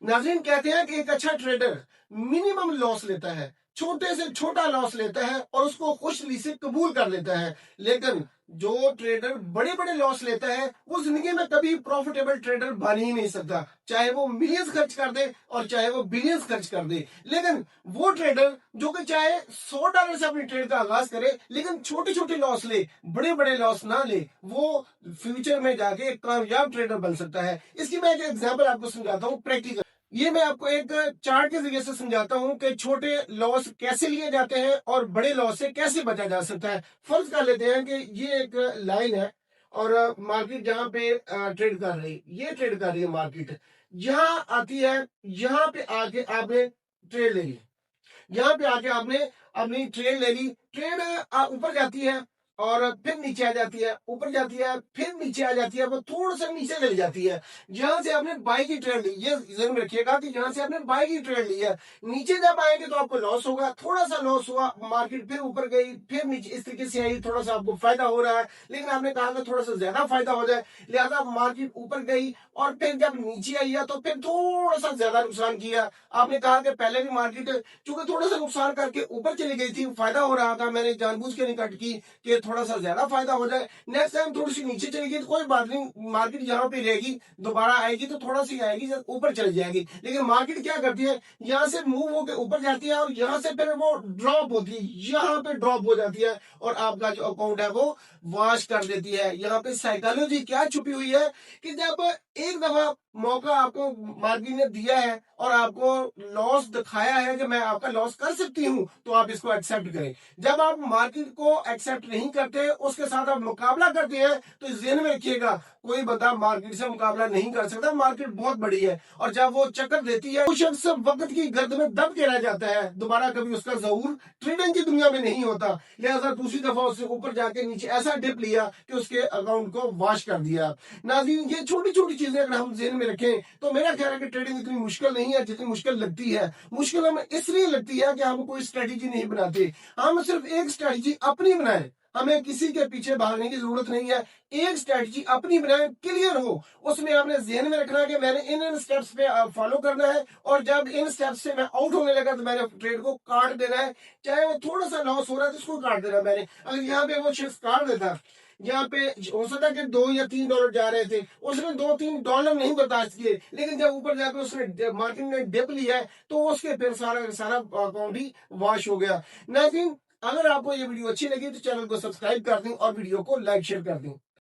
नाज़रीन, कहते हैं कि एक अच्छा ट्रेडर मिनिमम लॉस लेता है, छोटे से छोटा लॉस लेता है और उसको खुशदिली से कबूल कर लेता है। लेकिन जो ट्रेडर बड़े बड़े लॉस लेता है वो जिंदगी में कभी प्रॉफिटेबल ट्रेडर बन ही नहीं सकता, चाहे वो मिलियंस खर्च कर दे और चाहे वो बिलियंस खर्च कर दे। लेकिन वो ट्रेडर जो कि चाहे $100 से अपनी ट्रेड का आगाज करे लेकिन छोटे छोटे लॉस ले, बड़े बड़े लॉस ना ले, वो फ्यूचर में जाके एक कामयाब ट्रेडर बन सकता है। इसकी मैं एक एग्जांपल आपको समझाता हूँ प्रैक्टिकल। ये मैं आपको एक चार्ट के जरिए से समझाता हूं कि छोटे लॉस कैसे लिए जाते हैं और बड़े लॉस से कैसे बचा जा सकता है। फर्ज कर लेते हैं कि ये एक लाइन है और मार्केट जहां पे ट्रेड कर रही है, ये ट्रेड कर रही है मार्केट, यहाँ आती है, यहाँ पे आके आपने ट्रेड ले ली, यहाँ पे आके आपने अपनी ट्रेड ले ली, ट्रेड ऊपर जाती है और फिर नीचे आ जाती है, ऊपर जाती है फिर नीचे आ जाती है, वो थोड़ा सा नीचे चली जाती है। जहां से आपने बाई की ट्रेड ली, ये ध्यान में रखिएगा कि जहां से आपने बाई की ट्रेड ली है, नीचे जब आएंगे तो आपको लॉस होगा, थोड़ा सा लॉस हुआ, मार्केट फिर ऊपर गई फिर नीचे, इस तरीके से आई, थोड़ा सा आपको फायदा हो रहा है। लेकिन आपने कहा कि थोड़ा सा ज्यादा फायदा हो जाए, लिहाजा मार्केट ऊपर गई और फिर जब नीचे आई है तो फिर थोड़ा सा ज्यादा नुकसान किया। आपने कहा कि पहले भी मार्केट चूंकि थोड़ा सा नुकसान करके ऊपर चली गई थी, फायदा हो रहा था, मैंने जानबूझ के नहीं कट की कि थोड़ा सा ज्यादा फायदा हो जाए, नेक्स्ट टाइम थोड़ी सी नीचे चली गई तो कोई बात नहीं, मार्केट यहाँ पे रहेगी, दोबारा आएगी तो थोड़ा सी आएगी, जब ऊपर चली जाएगी। लेकिन मार्केट क्या करती है, यहाँ से मूव होकर ऊपर जाती है और यहाँ से फिर वो ड्रॉप होती है, यहाँ पे ड्रॉप हो जाती है और आपका जो अकाउंट है वो वॉश कर देती है। यहाँ पे साइकोलॉजी क्या छुपी हुई है कि जब एक दफा मौका आपको मार्केट ने दिया है और आपको लॉस दिखाया है कि मैं आपका लॉस कर सकती हूं, तो आप इसको एक्सेप्ट करें। जब आप मार्केट को एक्सेप्ट नहीं करते, उसके साथ आप मुकाबला करते हैं, तो इस ज़हन में रखिएगा कोई बंदा मार्केट से मुकाबला नहीं कर सकता, मार्केट बहुत बड़ी है और जब वो चक्कर देती है, वो शख्स वक्त की गर्द में दब के रह जाता है, दोबारा कभी उसका ज़हूर ट्रेडिंग की दुनिया में नहीं होता। लिहाजा दूसरी दफा उससे ऊपर जाके नीचे ऐसा डिप लिया कि उसके अकाउंट को वॉश कर दिया। नाज़रीन, ये छोटी छोटी चीजें अगर हम ज़हन में रखें तो मेरा ख्याल है कि ट्रेडिंग इतनी मुश्किल नहीं है जितनी मुश्किल लगती है। मुश्किल हमें इसलिए लगती है कि हम कोई स्ट्रेटेजी नहीं बनाते, हम सिर्फ एक स्ट्रेटेजी अपनी बनाए, हमें किसी के पीछे भागने की जरूरत नहीं है। एक स्ट्रेटजी अपनी बनाए, क्लियर हो, उसमें आपने ध्यान में रखना है कि मैंने इन इन स्टेप्स पे फॉलो करना है और जब इन स्टेप्स से मैं आउट होने लगा तो मैंने ट्रेड को काट देना है, चाहे वो थोड़ा सा लॉस हो रहा है तो उसको काट देना। मैंने अगर यहाँ पे वो शख्स काट देता, यहाँ पे हो सकता है कि $2 या $3 जा रहे थे, उसने $2-3 नहीं बर्दाश्त किए, लेकिन जब ऊपर जाकर उसने मार्केट ने डिप लिया है तो उसके फिर सारा सारा अकाउंट ही वॉश हो गया। नाज़रीन, अगर आपको ये वीडियो अच्छी लगी तो चैनल को सब्सक्राइब कर दें और वीडियो को लाइक शेयर कर दें।